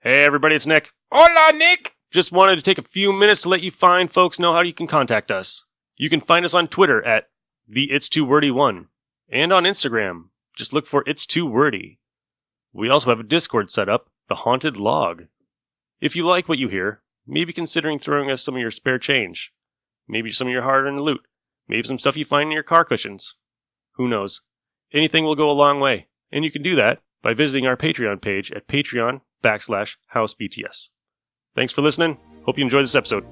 Hey everybody, it's Nick. Hola, Nick! Just wanted to take a few minutes to let you fine folks know how you can contact us. You can find us on Twitter at the It's Too Wordy 1 and on Instagram. Just look for It's Too Wordy. We also have a Discord set up, The Haunted Log. If you like what you hear, maybe considering throwing us some of your spare change. Maybe some of your hard-earned loot. Maybe some stuff you find in your car cushions. Who knows? Anything will go a long way, and you can do that by visiting our Patreon page at patreon.com/housebts. Thanks for listening. Hope you enjoy this episode.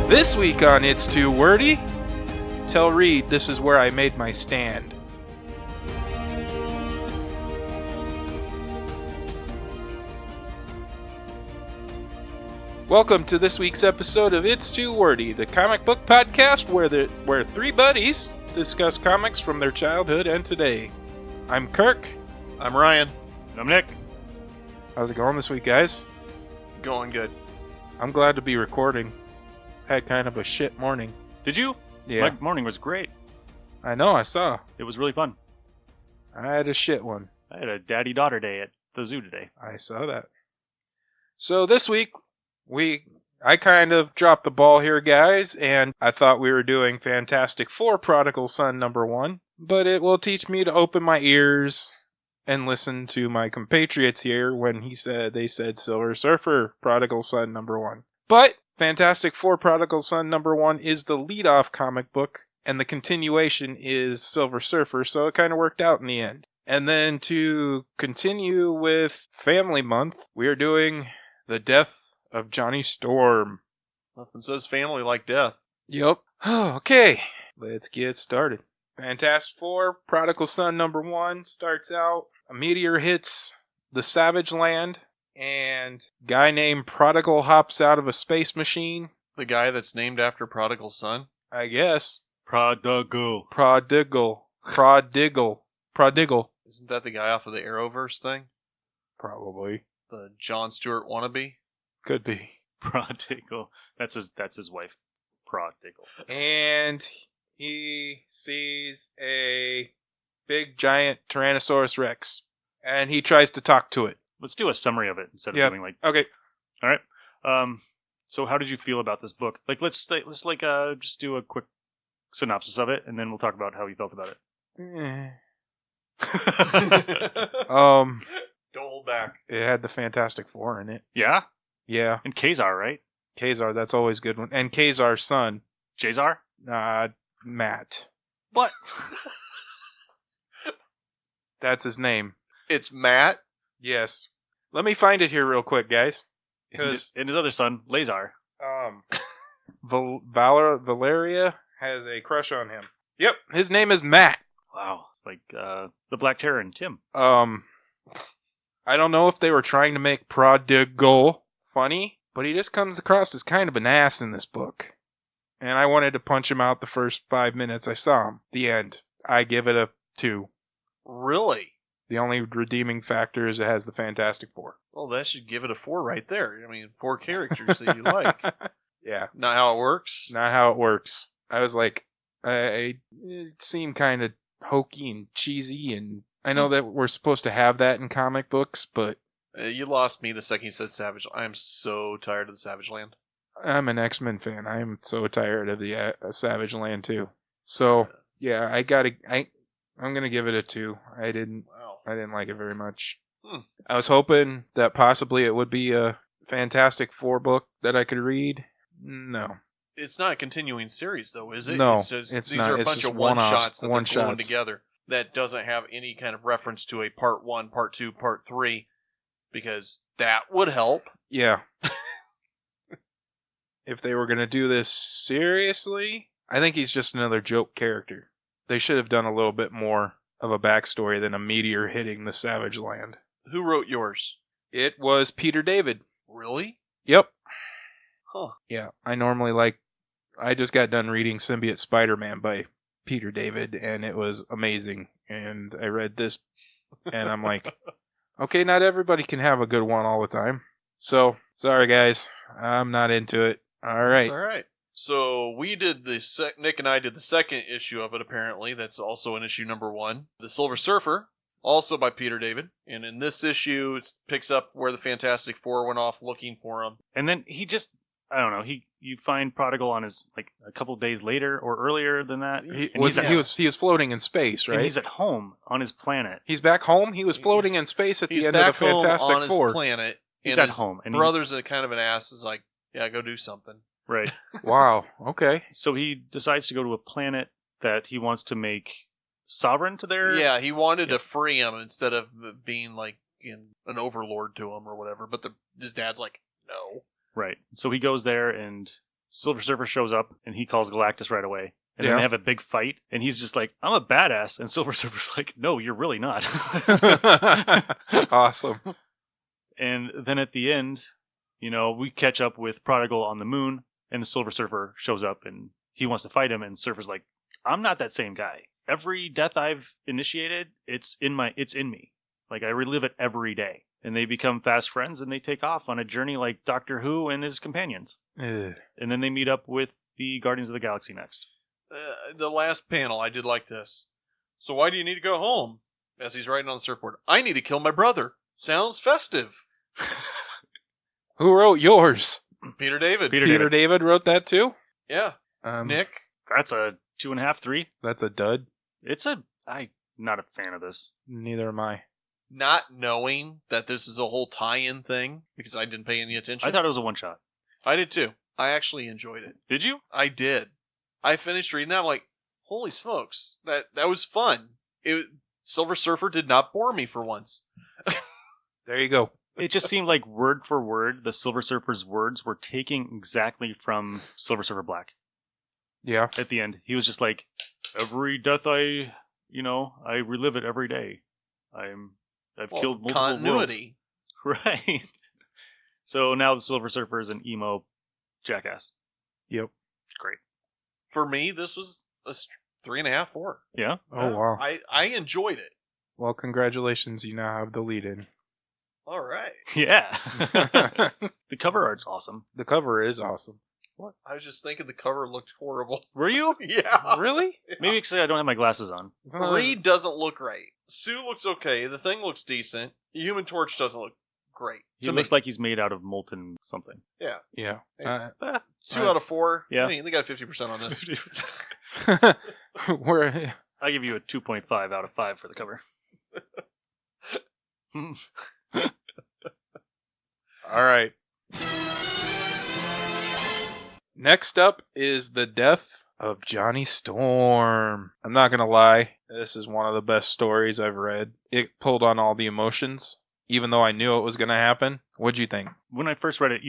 This week on It's Too Wordy, tell Reed this is where I made my stand. Welcome to this week's episode of It's Too Wordy, the comic book podcast where three buddies discuss comics from their childhood and today. I'm Kirk. I'm Ryan. And I'm Nick. How's it going this week, guys? Going good. I'm glad to be recording. Had kind of a shit morning. Did you? Yeah. My morning was great. I know, I saw. It was really fun. I had a shit one. I had a daddy-daughter day at the zoo today. I saw that. So this week, I kind of dropped the ball here, guys, and I thought we were doing Fantastic Four Prodigal Son #1, but it will teach me to open my ears and listen to my compatriots here when they said Silver Surfer Prodigal Son #1. But Fantastic Four Prodigal Son #1 is the lead-off comic book, and the continuation is Silver Surfer, so it kind of worked out in the end. And then to continue with Family Month, we are doing The Death of Johnny Storm. Nothing says family like death. Yep. Okay, let's get started. Fantastic Four Prodigal Son #1 starts out. A meteor hits the Savage Land, and a guy named Prodigal hops out of a space machine. The guy that's named after Prodigal Son? I guess. Prodigal. Prodigal. Isn't that the guy off of the Arrowverse thing? Probably. The Jon Stewart wannabe? Could be. Prodigal. That's his wife. Prodigal. And he sees a big giant Tyrannosaurus Rex, and he tries to talk to it. Let's do a summary of it instead of doing like. Okay. All right. So how did you feel about this book? Like, let's just do a quick synopsis of it, and then we'll talk about how you felt about it. Don't hold back. It had the Fantastic Four in it. Yeah. Yeah. And Kazar, right? Kazar, that's always a good one. And Kazar's son. Jazar? Matt. What? That's his name. It's Matt? Yes. Let me find it here real quick, guys. And his other son, Lazar. Valeria has a crush on him. Yep, his name is Matt. Wow. It's like the Black Terror and Tim. I don't know if they were trying to make Prodigal funny, but he just comes across as kind of an ass in this book. And I wanted to punch him out the first 5 minutes I saw him. The end. I give it a 2. Really? The only redeeming factor is it has the Fantastic Four. Well, that should give it a 4 right there. I mean, 4 characters that you like. Yeah. Not how it works? Not how it works. I was like, it seemed kind of hokey and cheesy, and I know that we're supposed to have that in comic books, but... you lost me the second you said Savage. I am so tired of the Savage Land. I'm an X-Men fan. I am so tired of the Savage Land, too. So, yeah, I'm going to give it a 2. I didn't like it very much. I was hoping that possibly it would be a Fantastic Four book that I could read. No. It's not a continuing series, though, is it? No, it's not. These are a it's bunch just of one-shots that they're gluing one-shots together that doesn't have any kind of reference to a part 1, part 2, part 3, because that would help. Yeah. If they were going to do this seriously, I think he's just another joke character. They should have done a little bit more of a backstory than a meteor hitting the Savage Land. Who wrote yours? It was Peter David. Really? Yep. Huh. Yeah, I just got done reading Symbiote Spider-Man by Peter David, and it was amazing. And I read this, and I'm like, okay, not everybody can have a good one all the time. So, sorry guys. I'm not into it. All right. All right. So we did Nick and I did the second issue of it, apparently. That's also in issue number 1. The Silver Surfer, also by Peter David. And in this issue, it picks up where the Fantastic Four went off looking for him. And then he just, I don't know, you find Prodigal on his, like, a couple days later or earlier than that. He was floating in space, right? And he's at home on his planet. He's back home? He was floating in space at the end of the Fantastic Four. He's back home on his planet. He's and at home. And brother's a kind of an ass, is like, yeah, go do something. Right. Wow. Okay. So he decides to go to a planet that he wants to make sovereign to their... Yeah, he wanted to free him instead of being like an overlord to him or whatever. But his dad's like, no. Right. So he goes there and Silver Surfer shows up and he calls Galactus right away. And then they have a big fight and he's just like, I'm a badass. And Silver Surfer's like, no, you're really not. Awesome. And then at the end, we catch up with Prodigal on the moon. And the Silver Surfer shows up and he wants to fight him. And Surfer's like, I'm not that same guy. Every death I've initiated, it's in me. Like, I relive it every day. And they become fast friends and they take off on a journey like Doctor Who and his companions. And then they meet up with the Guardians of the Galaxy next. The last panel, I did like this. So why do you need to go home? As he's writing on the surfboard, I need to kill my brother. Sounds festive. Who wrote yours? Peter David. Peter David wrote that too? Yeah. Nick? That's a 2.5, 3. That's a dud. I'm not a fan of this. Neither am I. Not knowing that this is a whole tie-in thing, because I didn't pay any attention. I thought it was a one-shot. I did too. I actually enjoyed it. Did you? I did. I finished reading that, I'm like, holy smokes. That was fun. Silver Surfer did not bore me for once. There you go. It just seemed like word for word, the Silver Surfer's words were taking exactly from Silver Surfer Black. Yeah. At the end, he was just like, every death I relive it every day. I've killed multiple continuity. Worlds. Right. So now the Silver Surfer is an emo jackass. Yep. Great. For me, this was a 3.5, 4. Yeah? Oh, wow. I enjoyed it. Well, congratulations. You now have the lead-in. All right. Yeah. The cover art's awesome. The cover is awesome. What? I was just thinking the cover looked horrible. Were you? Yeah. Really? Yeah. Maybe because I don't have my glasses on. Reed doesn't look right. Sue looks okay. The Thing looks decent. The Human Torch doesn't look great. He looks like he's made out of molten something. Yeah. Yeah. 2 out of 4. Yeah. I mean, they got 50% on this. I give you a 2.5 out of 5 for the cover. All right. Next up is the death of Johnny Storm. I'm not going to lie. This is one of the best stories I've read. It pulled on all the emotions, even though I knew it was going to happen. What'd you think? When I first read it,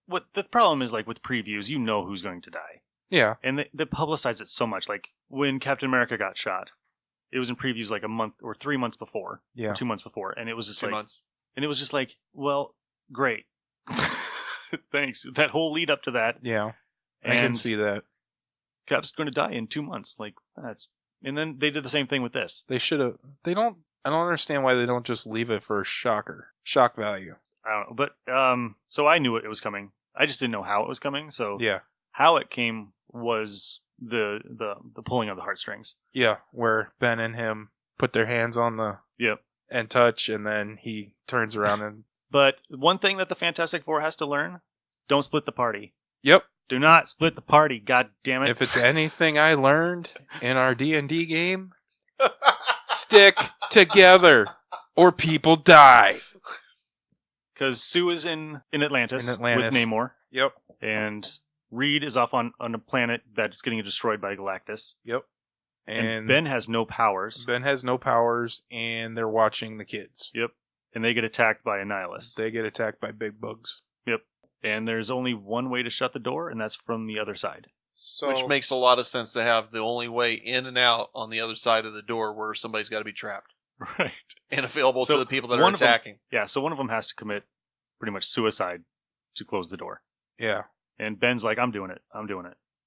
what the problem is, like with previews, you know who's going to die. Yeah. And they publicize it so much. Like when Captain America got shot, it was in previews like a month or 3 months before. Yeah. Or 2 months before. And it was just 2 like, months. And it was just like, well, great. Thanks. That whole lead up to that. Yeah. I can see that. Cap's going to die in 2 months. Like, and then they did the same thing with this. They should have. I don't understand why they don't just leave it for shock value. I don't know. But, so I knew it was coming. I just didn't know how it was coming. So yeah. How it came was the pulling of the heartstrings. Yeah. Where Ben and him put their hands on the. Yep. And touch, and then he turns around and. But one thing that the Fantastic Four has to learn: don't split the party. Yep. Do not split the party. God damn it! If it's anything I learned in our D&D game, stick together, or people die. Because Sue is in Atlantis with Namor. Yep. And Reed is off on a planet that's getting destroyed by Galactus. Yep. And Ben has no powers. Ben has no powers, and they're watching the kids. Yep. And they get attacked by a nihilist. They get attacked by big bugs. Yep. And there's only one way to shut the door, and that's from the other side. Which makes a lot of sense to have the only way in and out on the other side of the door where somebody's got to be trapped. Right. And available to the people that are attacking. So one of them has to commit pretty much suicide to close the door. Yeah. And Ben's like, I'm doing it.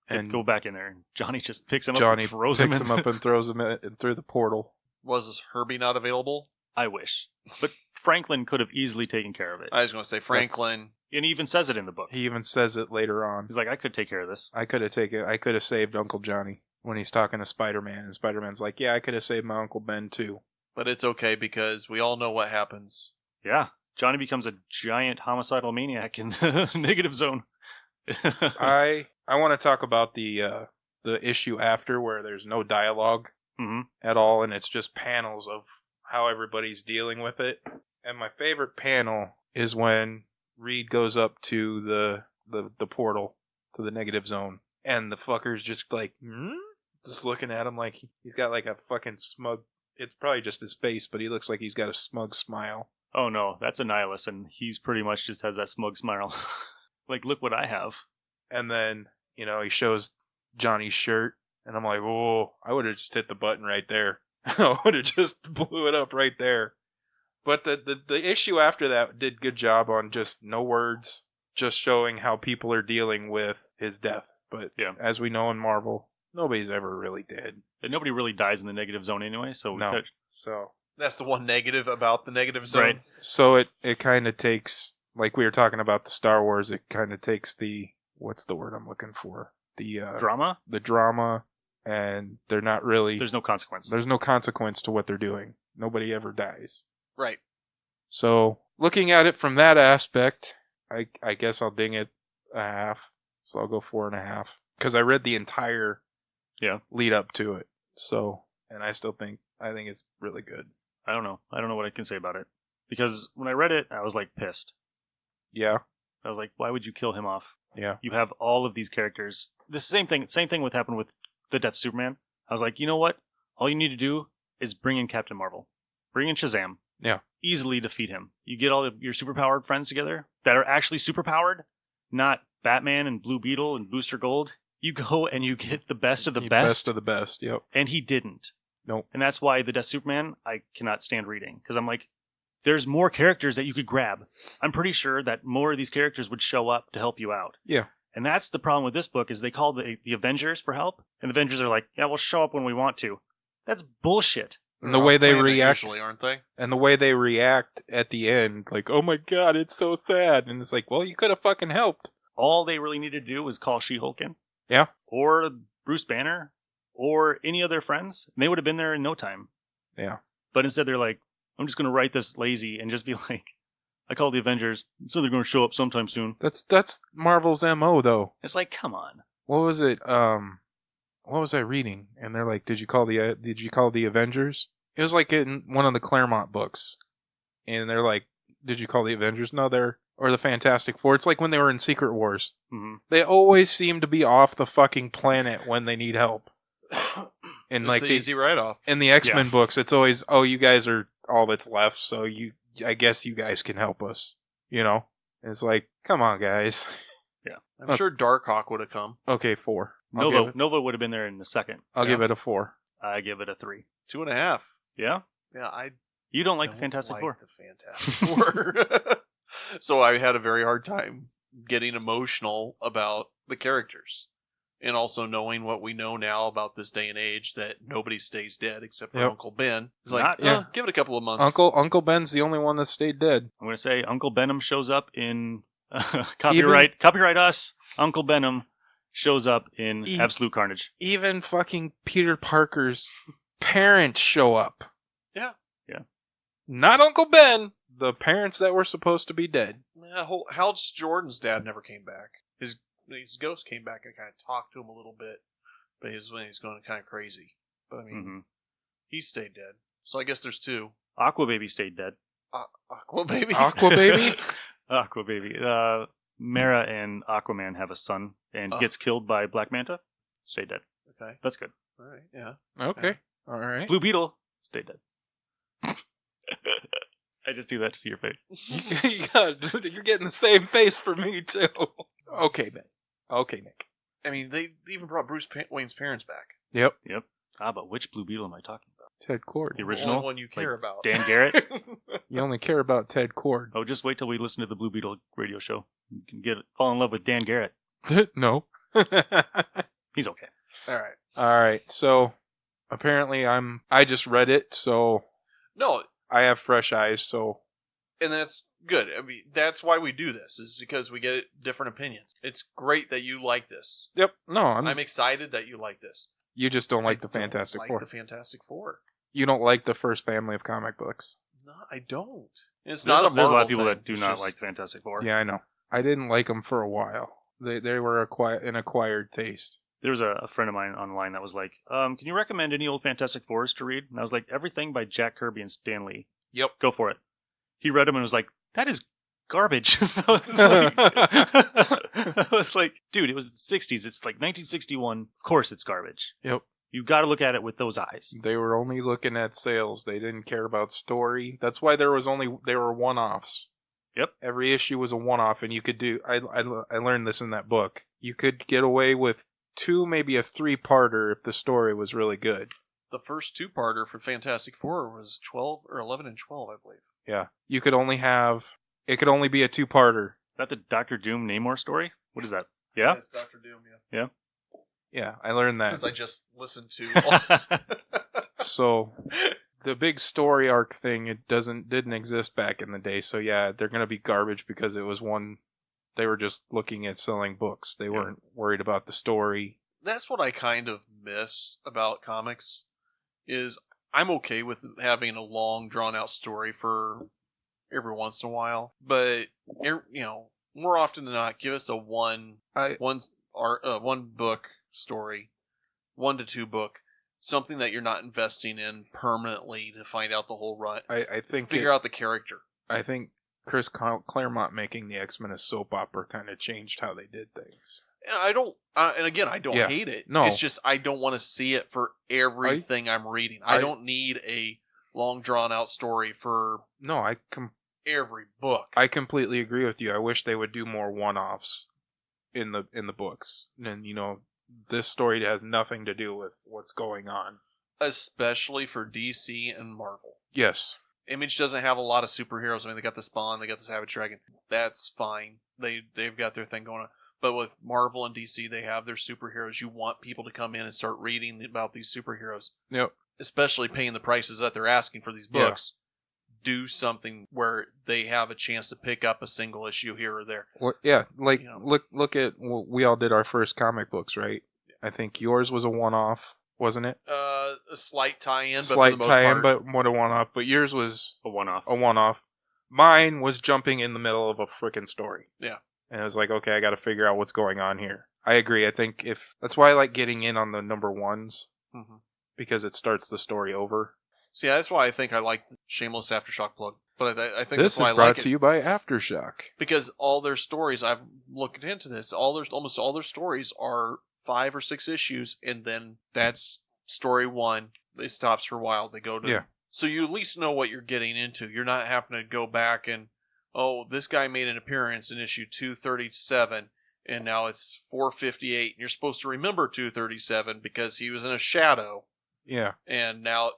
And go back in there. And Johnny just picks him up and throws him in. and throws him in through the portal. Was Herbie not available? I wish. But Franklin could have easily taken care of it. I was going to say Franklin. And he even says it in the book. He even says it later on. He's like, I could take care of this. I could have saved Uncle Johnny when he's talking to Spider-Man, and Spider-Man's like, yeah, I could have saved my Uncle Ben too. But it's okay because we all know what happens. Yeah. Johnny becomes a giant homicidal maniac in the negative zone. I want to talk about the issue after where there's no dialogue at all, and it's just panels of how everybody's dealing with it. And my favorite panel is when Reed goes up to the portal to the negative zone, and the fucker's just like, just looking at him like he's got like a fucking smug. It's probably just his face, but he looks like he's got a smug smile. Oh no, that's a nihilist, and he's pretty much just has that smug smile. Like, look what I have. And then, you know, he shows Johnny's shirt, and I'm like, whoa, I would have just hit the button right there. I would have just blew it up right there. But the issue after that did good job on just no words, just showing how people are dealing with his death. But yeah, as we know in Marvel, nobody's ever really dead. And nobody really dies in the negative zone anyway, so we could. So that's the one negative about the negative zone. Right. So it kind of takes, like we were talking about the Star Wars, it kind of takes the, what's the word I'm looking for? The drama? The drama, and they're not really... There's no consequence. There's no consequence to what they're doing. Nobody ever dies. Right. So, looking at it from that aspect, I guess I'll ding it a half. So I'll go 4.5. Because I read the entire lead up to it. So, and I think it's really good. I don't know what I can say about it. Because when I read it, I was like pissed. Yeah. I was like, why would you kill him off? Yeah. You have all of these characters. The same thing would happen with the Death of Superman. I was like, you know what? All you need to do is bring in Captain Marvel. Bring in Shazam. Yeah. Easily defeat him. You get all of your superpowered friends together that are actually superpowered, not Batman and Blue Beetle and Booster Gold. You go and you get the best of the best. Best of the best, yep. And he didn't. Nope. And that's why the Death of Superman, I cannot stand reading. Because I'm like, there's more characters that you could grab. I'm pretty sure that more of these characters would show up to help you out. Yeah. And that's the problem with this book is they call the Avengers for help. And the Avengers are like, yeah, we'll show up when we want to. That's bullshit. And the way they react, usually, aren't they? And the way they react at the end, like, oh my god, it's so sad. And it's like, well, you could have fucking helped. All they really needed to do was call She-Hulk in. Yeah. Or Bruce Banner. Or any of their friends. And they would have been there in no time. Yeah. But instead they're like, I'm just going to write this lazy and just be like, I call the Avengers, so they're going to show up sometime soon. That's Marvel's MO, though. It's like, come on. What was it? What was I reading? And they're like, did you call the Avengers? It was like in one of the Claremont books. And they're like, did you call the Avengers? No, or the Fantastic Four. It's like when they were in Secret Wars. Mm-hmm. They always seem to be off the fucking planet when they need help. And it's like the easy write-off. In the X-Men books, it's always, oh, you guys are all that's left, so I guess you guys can help us. You know? And it's like, come on, guys. Yeah. I'm sure Darkhawk would have come. Okay, 4. Nova would have been there in a second. I'll give it a 4. I give it a 3. 2.5. Yeah? Yeah, You don't like the Fantastic Four? The Fantastic Four. So I had a very hard time getting emotional about the characters. And also knowing what we know now about this day and age, that nobody stays dead except for Uncle Ben. It's like, give it a couple of months. Uncle Ben's the only one that stayed dead. I'm going to say Uncle Benham shows up in copyright us. Uncle Benham shows up in Absolute Carnage. Even fucking Peter Parker's parents show up. Yeah. Yeah. Not Uncle Ben. The parents that were supposed to be dead. Hal Jordan's dad never came back. His ghost came back and kind of talked to him a little bit, but he's going kind of crazy. But I mean, he stayed dead. So I guess there's 2. Aqua Baby stayed dead. Aqua Baby? Aqua Baby? Aqua Baby. Mera and Aquaman have a son and gets killed by Black Manta. Stayed dead. Okay. That's good. All right, yeah. Okay. All right. Blue Beetle stayed dead. I just do that to see your face. You're getting the same face for me, too. Okay, Ben. Okay, Nick. I mean, they even brought Bruce Wayne's parents back. Yep. But which Blue Beetle am I talking about? Ted Kord. The original? The only one you care about. Dan Garrett? You only care about Ted Kord. Oh, just wait till we listen to the Blue Beetle radio show. You can fall in love with Dan Garrett. No. He's okay. All right. All right. So, apparently I just read it, so... No, I have fresh eyes, so... And that's good. I mean, that's why we do this, is because we get different opinions. It's great that you like this. Yep. No, I'm excited that you like this. You just don't like the I don't Fantastic like Four. the Fantastic Four. You don't like the first family of comic books. No, I don't. It's There's not a lot of Marvel people thing. that do It's not just- like Fantastic Four. Yeah, I know. I didn't like them for a while. They were an acquired taste. There was a friend of mine online that was like, can you recommend any old Fantastic Fours to read? And I was like, everything by Jack Kirby and Stan Lee. Yep. Go for it. He read them and was like, that is garbage. I was like, dude, it was the 60s. It's like 1961. Of course it's garbage. Yep. You got to look at it with those eyes. They were only looking at sales. They didn't care about story. That's why they were one-offs. Yep. Every issue was a one-off, and you could do... I learned this in that book. You could get away with 2, maybe a 3-parter if the story was really good. The first 2-parter for Fantastic Four was 12 or 11 and 12, I believe. Yeah. You could only have... It could only be a 2-parter. Is that the Dr. Doom Namor story? What is that? Yeah? It's Dr. Doom, Yeah, I learned that. Since I just listened to... So... The big story arc thing, it didn't exist back in the day. So yeah, they're going to be garbage because it was one... They were just looking at selling books. They weren't worried about the story. That's what I kind of miss about comics, is I'm okay with having a long, drawn-out story for every once in a while. But, more often than not, give us a one book story, 1 to 2 book, something that you're not investing in permanently to find out the whole run. I think... Figure out the character. I think Chris Claremont making the X-Men a soap opera kind of changed how they did things. And I don't hate it. No. It's just I don't want to see it for everything I'm reading. I don't need a long drawn out story for every book. I completely agree with you. I wish they would do more one-offs in the books. And this story has nothing to do with what's going on. Especially for DC and Marvel. Yes. Image doesn't have a lot of superheroes. I mean, they got the Spawn, they got the Savage Dragon. That's fine. They've got their thing going on. But with Marvel and DC, they have their superheroes. You want people to come in and start reading about these superheroes. Yep. Especially paying the prices that they're asking for these books. Yeah. Do something where they have a chance to pick up a single issue here or there. Well, yeah, look at... we all did our first comic books, right? Yeah. I think yours was a one-off, wasn't it? A slight tie-in, but what a one-off. But yours was... A one-off. A one-off. Mine was jumping in the middle of a freaking story. Yeah. And I was like, okay, I got to figure out what's going on here. I agree. I think that's why I like getting in on the number ones. Mm-hmm. Because it starts the story over. See, that's why I think I like shameless Aftershock plug. But I think this that's why is I brought like to you by Aftershock. Because all their stories, I've looked into this, almost all their stories are 5 or 6 issues, and then that's story 1. It stops for a while. They go to... Yeah. So you at least know what you're getting into. You're not having to go back and, this guy made an appearance in issue 237, and now it's 458, and you're supposed to remember 237 because he was in a shadow. Yeah. And now,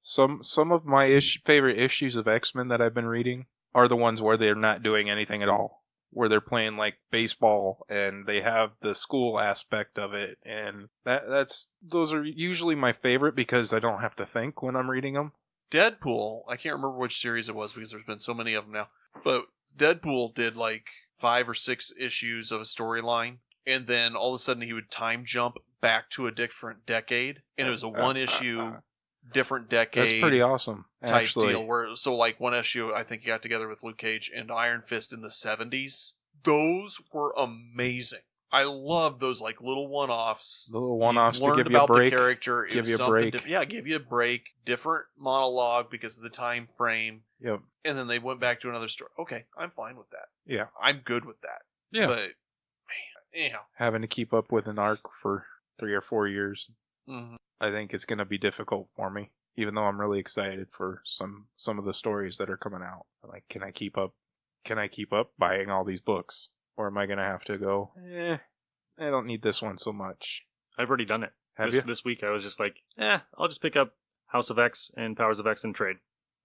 Some of my favorite issues of X-Men that I've been reading are the ones where they're not doing anything at all. Where they're playing like baseball and they have the school aspect of it, and those are usually my favorite because I don't have to think when I'm reading them. Deadpool, I can't remember which series it was because there's been so many of them now, but Deadpool did like 5 or 6 issues of a storyline, and then all of a sudden he would time jump back to a different decade, and it was a 1 issue different decade. That's pretty awesome, type actually. Deal where, so like 1 issue, I think he got together with Luke Cage and Iron Fist in the 70s. Those were amazing. I love those like little one-offs. Little one-offs to give you a about break. The character. Give you a break. Give you a break. Different monologue because of the time frame. Yep. And then they went back to another story. Okay, I'm fine with that. Yeah. I'm good with that. Yeah. But, man, anyhow. Having to keep up with an arc for 3 or 4 years, mm-hmm. I think it's going to be difficult for me. Even though I'm really excited for some of the stories that are coming out. Like, can I keep up? Can I keep up buying all these books? Or am I going to have to go, I don't need this one so much. I've already done it. Have you? This week I was just like, I'll just pick up House of X and Powers of X and trade.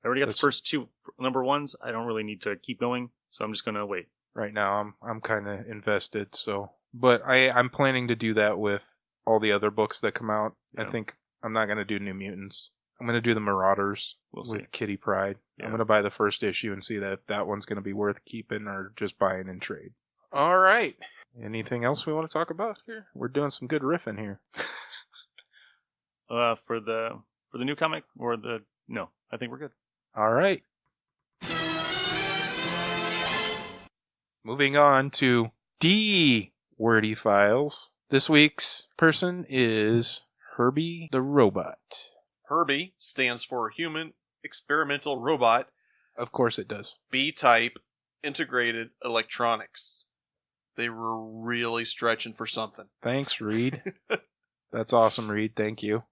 I already got the first 2 number 1s. I don't really need to keep going, so I'm just going to wait. Right now I'm kind of invested, so... But I'm planning to do that with all the other books that come out. Yeah. I think I'm not going to do New Mutants. I'm going to do the Marauders We'll with see. Kitty Pryde. Yeah. I'm going to buy the first issue and see that one's going to be worth keeping or just buying in trade. All right. Anything else we want to talk about here? We're doing some good riffing here. For the new comic or no, I think we're good. All right. Moving on to DeWordy Files. This week's person is Herbie the Robot. Herbie stands for Human Experimental Robot, Of course it does. B-type integrated electronics. They were really stretching for something. Thanks, Reed. That's awesome, Reed. Thank you.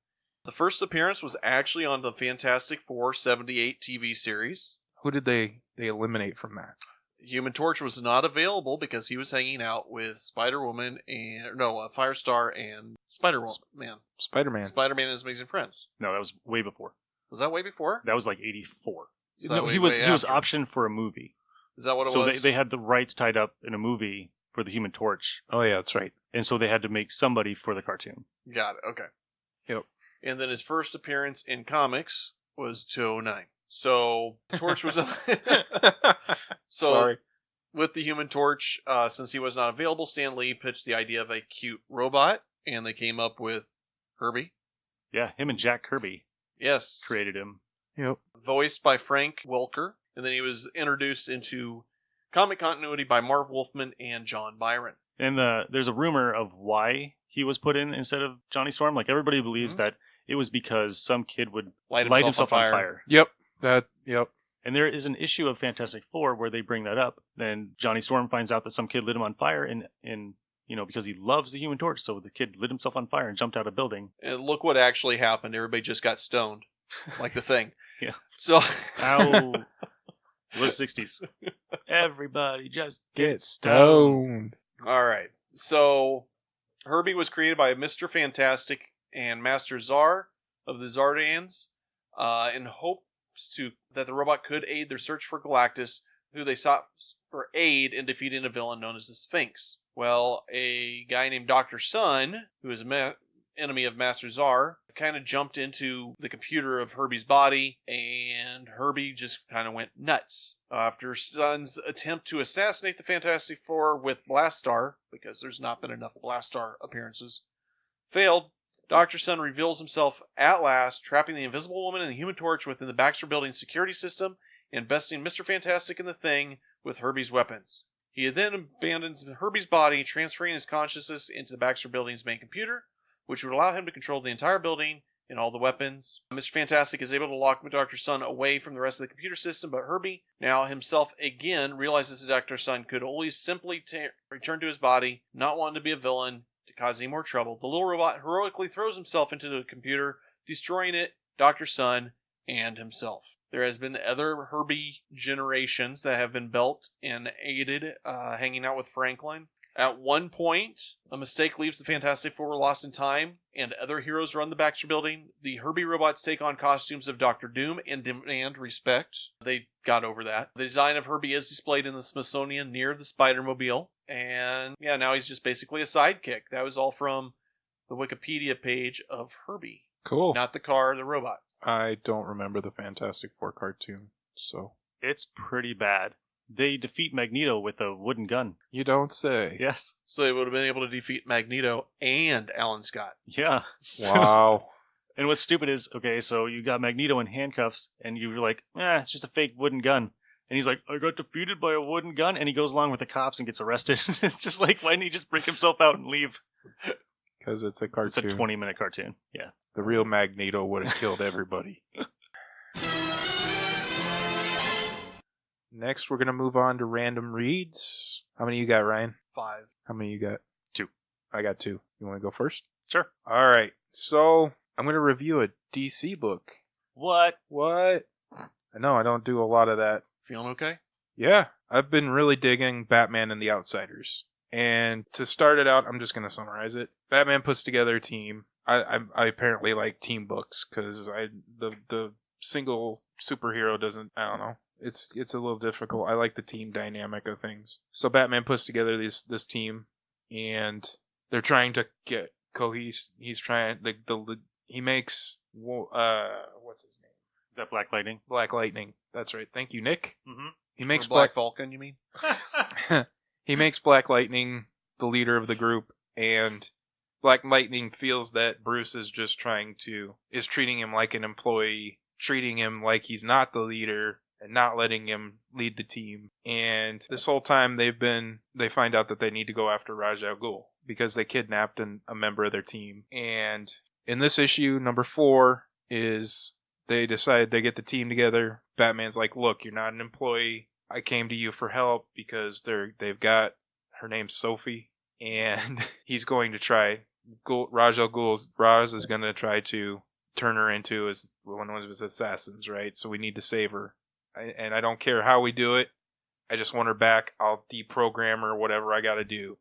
The first appearance was actually on the Fantastic Four 78 TV series. Who did they eliminate from that? Human Torch was not available because he was hanging out with Spider-Woman and Firestar and Spider-Man. Spider-Man. Spider-Man and His Amazing Friends. No, that was way before. Was that way before? That was like 84. Is that No, way- he was way he was after? optioned for a movie. Is that what it So was? they had the rights tied up in a movie for the Human Torch, Oh, yeah, that's right. and so they had to make somebody for the cartoon. Got it. Okay. Yep. And then his first appearance in comics was 209. So Torch was Sorry. with the Human Torch. Since he was not available, Stan Lee pitched the idea of a cute robot, and they came up with Herbie. Yeah, him and Jack Kirby Yes, created him. Yep. voiced by Frank Welker, and then he was introduced into comic continuity by Marv Wolfman and John Byron. And there's a rumor of why he was put in instead of Johnny Storm. Like, everybody believes that it was because some kid would Light light himself himself on on fire. fire. Yep. And there is an issue of Fantastic Four where they bring that up. Then Johnny Storm finds out that some kid lit him on fire, and because he loves the Human Torch, so the kid lit himself on fire and jumped out of a building. And look what actually happened. Everybody just got stoned, like the Thing. Yeah. So, Ow. It was 60s. Everybody just Get stoned. all right. So, Herbie was created by Mr. Fantastic and Master Zar of the Zardans in hopes that the robot could aid their search for Galactus, who they sought for aid in defeating a villain known as the Sphinx. Well, a guy named Dr. Sun, who is an enemy of Master Zar, kind of jumped into the computer of Herbie's body, and Herbie just kind of went nuts. After Sun's attempt to assassinate the Fantastic Four with Blastar, because there's not been enough Blastar appearances, failed, Dr. Sun reveals himself at last, trapping the Invisible Woman and the Human Torch within the Baxter Building security system, and besting Mr. Fantastic and the Thing with Herbie's weapons. He then abandons Herbie's body, transferring his consciousness into the Baxter Building's main computer, which would allow him to control the entire building and all the weapons. Mr. Fantastic is able to lock Dr. Sun away from the rest of the computer system, but Herbie, now himself again, realizes that Dr. Sun could only simply return to his body, not wanting to be a villain to cause any more trouble. The little robot heroically throws himself into the computer, destroying it, Dr. Sun, and himself. There has been other Herbie generations that have been built and aided, hanging out with Franklin. At one point, a mistake leaves the Fantastic Four lost in time, and other heroes run the Baxter Building. The Herbie robots take on costumes of Doctor Doom and demand respect. They got over that. The design of Herbie is displayed in the Smithsonian near the Spider-Mobile. And yeah, now he's just basically a sidekick. That was all from the Wikipedia page of Herbie. Cool. Not the car, the robot. I don't remember the Fantastic Four cartoon, so. It's pretty bad. They defeat Magneto with a wooden gun. You don't say. Yes. So they would have been able to defeat Magneto and Alan Scott. Yeah. Wow. And what's stupid is, okay, so you got Magneto in handcuffs, and you're like, it's just a fake wooden gun. And he's like, I got defeated by a wooden gun, and he goes along with the cops and gets arrested. It's just like, why didn't he just break himself out and leave? Because it's a cartoon. It's a 20-minute cartoon. Yeah. The real Magneto would have killed everybody. Next, we're going to move on to random reads. How many you got, Ryan? 5. How many you got? 2. I got 2. You want to go first? Sure. All right. So, I'm going to review a DC book. What? What? I know, I don't do a lot of that. Feeling okay? Yeah, I've been really digging Batman and the Outsiders. And to start it out, I'm just going to summarize it. Batman puts together a team. I apparently like team books because the single superhero doesn't, I don't know. It's a little difficult. I like the team dynamic of things. So Batman puts together this team, and they're trying to get cohesive. He's trying he makes what's what's his name? Is that Black Lightning? Black Lightning. That's right. Thank you, Nick. Mm-hmm. He makes Black Vulcan, you mean? He makes Black Lightning the leader of the group, and Black Lightning feels that Bruce is just is treating him like an employee, treating him like he's not the leader, and not letting him lead the team. And this whole time they find out that they need to go after Ra's al Ghul because they kidnapped a member of their team. And in this issue, number 4 is they decide they get the team together. Batman's like, look, you're not an employee. I came to you for help because they've got, her name's Sophie, and he's going to try, Ra's is going to try to turn her into one of his assassins, right? So we need to save her. And I don't care how we do it. I just want her back. I'll deprogram her, whatever I got to do.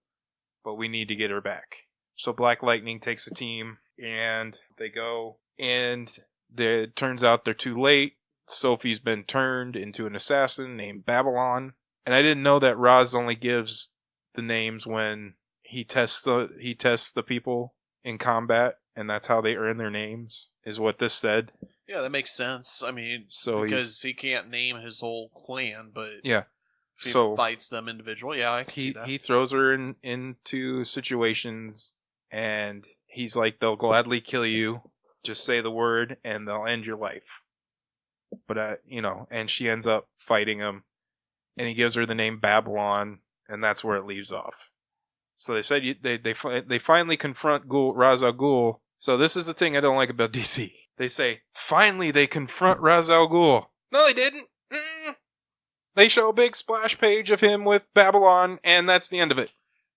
But we need to get her back. So Black Lightning takes a team, and they go, and it turns out they're too late. Sophie's been turned into an assassin named Babylon. And I didn't know that Ra's only gives the names when he tests the people in combat, and that's how they earn their names, is what this said. Yeah, that makes sense. I mean, because he can't name his whole clan, but yeah, if he fights them individually. Yeah, I can see that. He throws her into situations, and he's like, they'll gladly kill you. Just say the word, and they'll end your life. But and she ends up fighting him, and he gives her the name Babylon, and that's where it leaves off. So they said they finally confront Ra's al Ghul. So this is the thing I don't like about DC. They say, finally they confront Ra's al Ghul. No, they didn't. They show a big splash page of him with Babylon, and that's the end of it.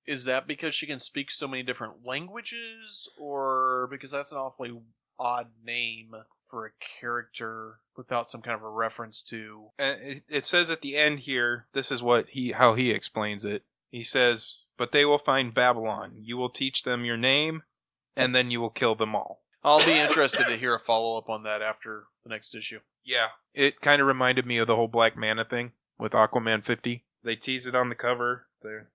Is that because she can speak so many different languages, or because that's an awfully odd name for a character without some kind of a reference to... It says at the end here, this is how he explains it. He says, but they will find Babylon. You will teach them your name, and then you will kill them all. I'll be interested to hear a follow-up on that after the next issue. Yeah. It kind of reminded me of the whole Black Manta thing with Aquaman 50. They tease it on the cover. They're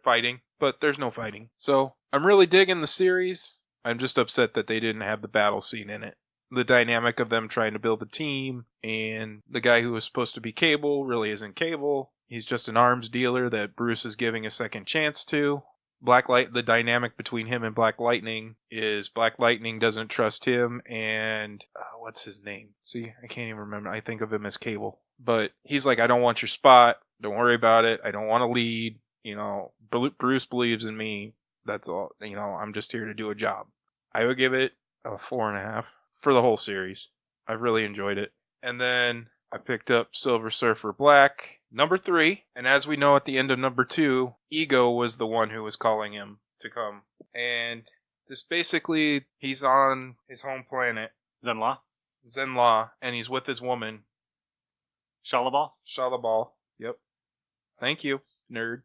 fighting, but there's no fighting. So I'm really digging the series. I'm just upset that they didn't have the battle scene in it. The dynamic of them trying to build a team, and the guy who was supposed to be Cable really isn't Cable. He's just an arms dealer that Bruce is giving a second chance to. The dynamic between him and Black Lightning is Black Lightning doesn't trust him, and what's his name? See, I can't even remember. I think of him as Cable. But he's like, I don't want your spot. Don't worry about it. I don't want to lead. Bruce believes in me. That's all. I'm just here to do a job. I would give it a 4.5 for the whole series. I've really enjoyed it. And then I picked up Silver Surfer Black, number 3. And as we know at the end of number 2, Ego was the one who was calling him to come. And this basically, he's on his home planet. Zenla, and he's with his woman. Shalabal. Yep. Thank you, nerd.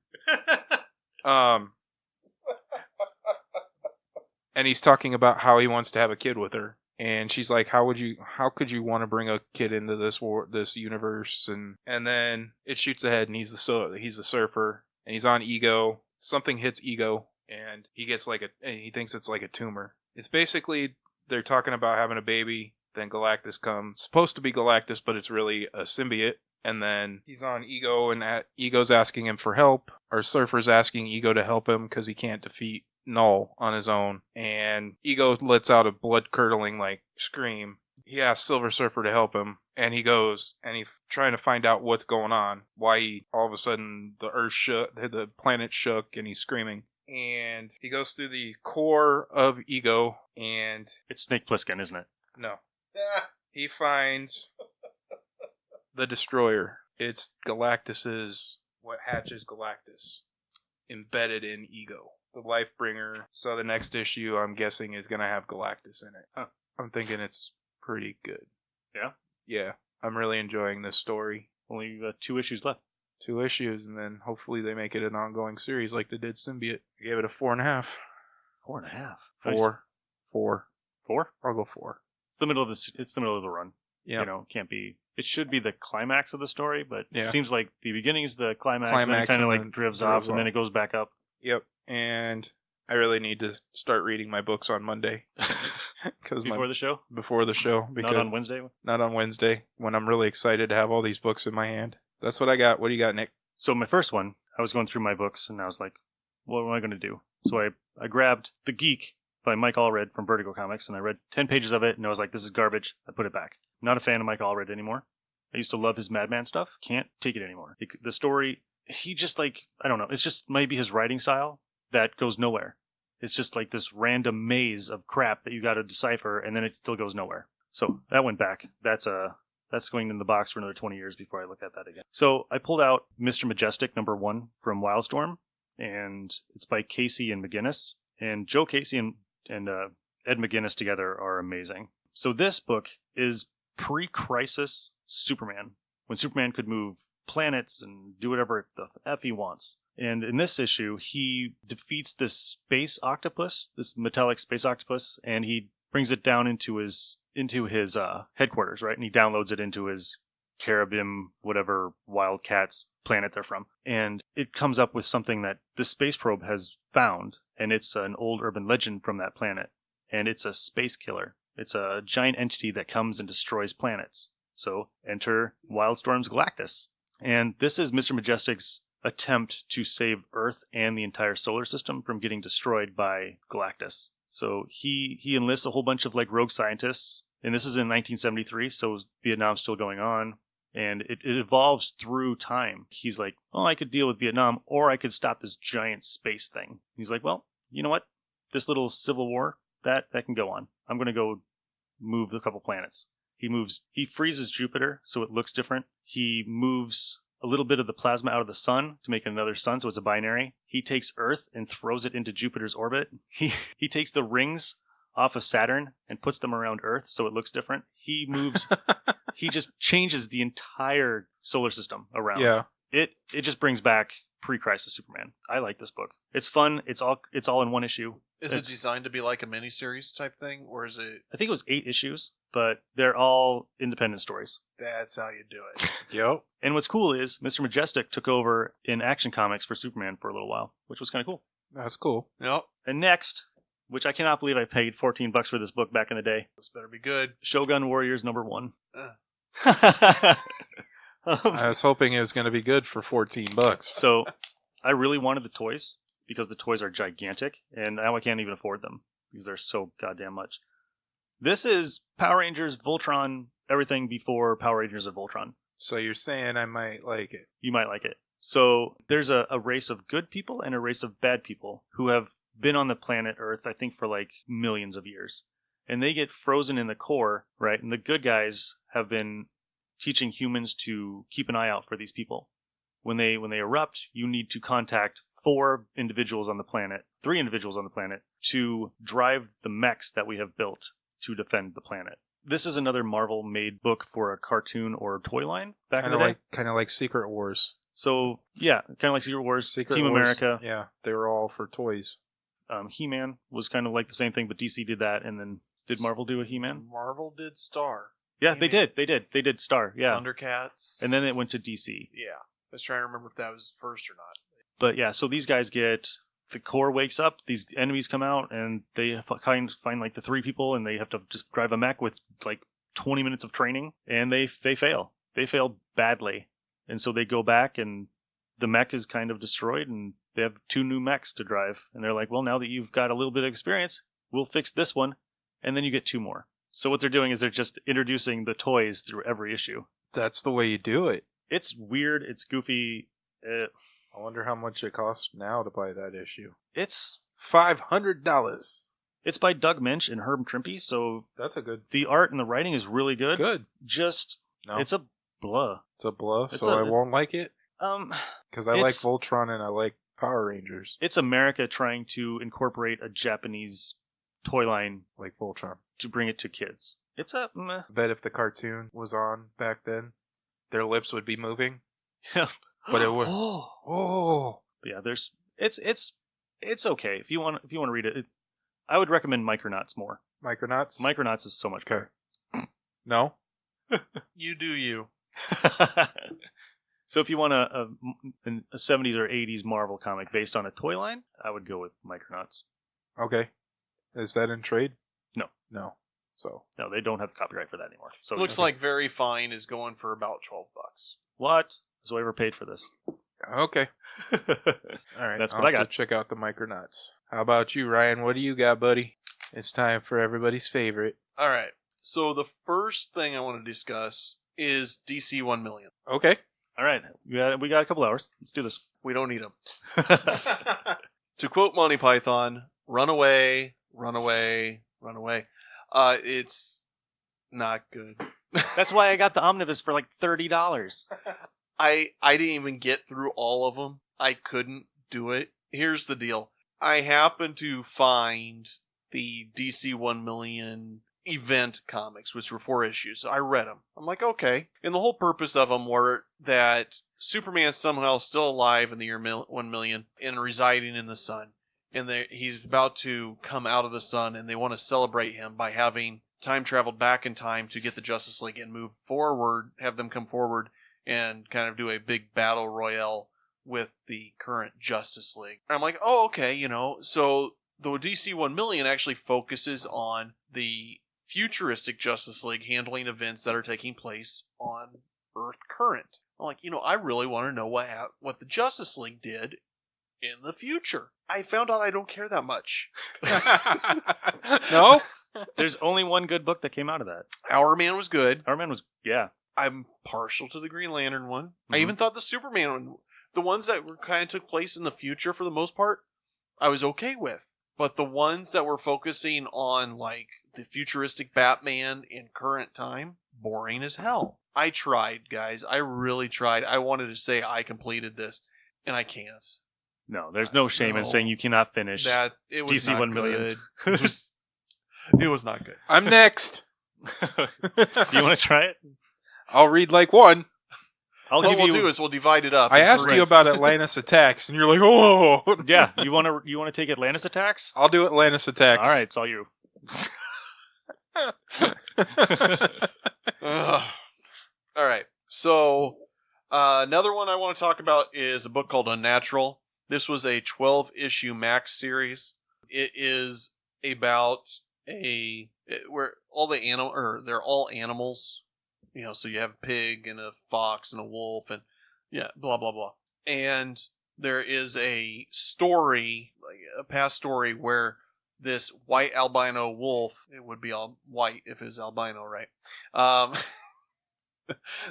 And he's talking about how he wants to have a kid with her. And she's like, how could you want to bring a kid into this universe? And then it shoots ahead, and he's a surfer, and he's on Ego. Something hits Ego, and he gets he thinks it's like a tumor. It's basically, they're talking about having a baby, then Galactus comes. It's supposed to be Galactus, but it's really a symbiote. And then he's on Ego, and Ego's asking him for help. Or Surfer's asking Ego to help him because he can't defeat Null on his own. And Ego lets out a blood-curdling, scream. He asks Silver Surfer to help him, and he goes, and he's trying to find out what's going on. Why all of a sudden the planet shook, and he's screaming. And he goes through the core of Ego, and... It's Snake Plissken, isn't it? No. He finds the Destroyer. It's Galactus's... what hatches Galactus. Embedded in Ego. The Lifebringer. So the next issue, I'm guessing, is going to have Galactus in it. Huh. I'm thinking it's pretty good. Yeah? Yeah. I'm really enjoying this story. Only 2 issues left. 2 issues, and then hopefully they make it an ongoing series like they did Symbiote. I gave it a 4.5. 4.5? 4. 4. 4? I'll go 4. It's the middle of the run. Yeah. Can't be... It should be the climax of the story, but yeah. It seems like the beginning is the climax and it kind of drifts off, and then it goes back up. Yep. And I really need to start reading my books on Monday. Before the show? Before the show. Not on Wednesday? Not on Wednesday, when I'm really excited to have all these books in my hand. That's what I got. What do you got, Nick? So my first one, I was going through my books, and I was like, what am I going to do? So I grabbed The Geek by Mike Allred from Vertigo Comics, and I read 10 pages of it, and I was like, this is garbage. I put it back. Not a fan of Mike Allred anymore. I used to love his Madman stuff. Can't take it anymore. The story, he just like, I don't know. It's just maybe his writing style that goes nowhere. It's just like this random maze of crap that you got to decipher, and then it still goes nowhere. So that went back. That's going in the box for another 20 years before I look at that again. So I pulled out Mr. Majestic #1 from Wildstorm, and it's by Casey and McGinnis. And Joe Casey and Ed McGinnis together are amazing. So this book is pre-crisis Superman, when Superman could move planets and do whatever the F he wants. And in this issue, he defeats this space octopus, this metallic space octopus, and he brings it down into his headquarters, right? And he downloads it into his Caribbean, whatever Wildcats planet they're from. And it comes up with something that the space probe has found, and it's an old urban legend from that planet. And it's a space killer. It's a giant entity that comes and destroys planets. So enter Wildstorm's Galactus. And this is Mr. Majestic's attempt to save Earth and the entire solar system from getting destroyed by Galactus. So he enlists a whole bunch of like rogue scientists, and this is in 1973, so Vietnam's still going on, and it evolves through time. He's like, oh, I could deal with Vietnam, or I could stop this giant space thing. He's like, well, you know what? This little civil war, that can go on. I'm going to go move a couple planets. He freezes Jupiter so it looks different. He moves a little bit of the plasma out of the sun to make another sun, so it's a binary. He takes Earth and throws it into Jupiter's orbit. He takes the rings off of Saturn and puts them around Earth so it looks different. He just changes the entire solar system around. Yeah. It just brings back pre-crisis Superman. I like this book. It's fun. It's all in one issue. Is it designed to be like a miniseries type thing, or is it? I think it was 8 issues, but they're all independent stories. That's how you do it. Yep. And what's cool is Mr. Majestic took over in Action Comics for Superman for a little while, which was kind of cool. That's cool. Yep. And next, which I cannot believe I paid $14 for this book back in the day. This better be good. Shogun Warriors #1. I was hoping it was going to be good for $14. So I really wanted the toys because the toys are gigantic, and now I can't even afford them because they're so goddamn much. This is Power Rangers, Voltron, everything before Power Rangers and Voltron. So you're saying I might like it. You might like it. So there's a race of good people and a race of bad people who have been on the planet Earth, I think, for like millions of years. And they get frozen in the core, right? And the good guys have been teaching humans to keep an eye out for these people. When they erupt, you need to contact 3 individuals on the planet, to drive the mechs that we have built to defend the planet. This is another Marvel-made book for a cartoon or toy line back in the day. Kind of like Secret Wars. So, yeah, kind of like Secret Wars, Team America. Yeah, they were all for toys. He-Man was kind of like the same thing, but DC did that, and then did Marvel do a He-Man? Marvel did Star. Yeah, He-Man. They did. They did Star, yeah. Thundercats. And then it went to DC. Yeah. I was trying to remember if that was first or not. But yeah, so these guys the core wakes up, these enemies come out, and they find like the 3 people, and they have to just drive a mech with like 20 minutes of training, and they fail. They fail badly. And so they go back, and the mech is kind of destroyed, and they have 2 new mechs to drive. And they're like, well, now that you've got a little bit of experience, we'll fix this one, and then you get 2 more. So what they're doing is they're just introducing the toys through every issue. That's the way you do it. It's weird. It's goofy. I wonder how much it costs now to buy that issue. It's $500. It's by Doug Minch and Herb Trimpe, so that's a good. The art and the writing is really good. Good. Just it's a blah. It's a blah. So I won't like it. Because I like Voltron and I like Power Rangers. It's America trying to incorporate a Japanese toy line like Voltron to bring it to kids. It's a meh. I bet if the cartoon was on back then, their lips would be moving. Yeah. But it would. Oh. Yeah, it's okay. If you want to read it, I would recommend Micronauts more. Micronauts? Micronauts is so much better. No? You do you. So if you want a 70s or 80s Marvel comic based on a toy line, I would go with Micronauts. Okay. Is that in trade? No. No. So. No, they don't have the copyright for that anymore. So Looks like Very Fine is going for about $12. What? Has I ever paid for this? Okay. All right. That's I'll what I have got. to check out the Micronauts. How about you, Ryan? What do you got, buddy? It's time for everybody's favorite. All right. So the first thing I want to discuss is DC 1 million. Okay. All right. We got a couple hours. Let's do this. We don't need them. To quote Monty Python, run away, run away, run away. It's not good. That's why I got the omnibus for like $30. I didn't even get through all of them. I couldn't do it. Here's the deal. I happened to find the DC 1 million event comics, which were 4 issues. I read them. I'm like, okay. And the whole purpose of them were that Superman's somehow still alive in the year 1 million and residing in the sun. And he's about to come out of the sun, and they want to celebrate him by having time traveled back in time to get the Justice League and move forward, have them come forward and kind of do a big battle royale with the current Justice League. And I'm like, oh, okay, so the DC 1 million actually focuses on the futuristic Justice League handling events that are taking place on Earth current. I'm like, I really want to know what the Justice League did in the future. I found out I don't care that much. No? There's only one good book that came out of that. Our Man was good. Our Man was, yeah. I'm partial to the Green Lantern one. Mm-hmm. I even thought the Superman one, the ones that were kind of took place in the future for the most part, I was okay with. But the ones that were focusing on like the futuristic Batman in current time, boring as hell. I tried, guys. I really tried. I wanted to say I completed this, and I can't. No, there's no shame in saying you cannot finish That it was DC not 1 million. good. It was not good. I'm next. You want to try it? I'll read like one. What we'll do is we'll divide it up. I asked you about Atlantis Attacks, and you're like, oh. Yeah, you want to take Atlantis Attacks? I'll do Atlantis Attacks. All right, it's all you. All right. So another one I want to talk about is a book called Unnatural. This was a 12-issue Max series. It is about where all they're all animals. So you have a pig and a fox and a wolf and blah blah blah. And there is a story, like a past story, where this white albino wolf, it would be all white if it's albino, right?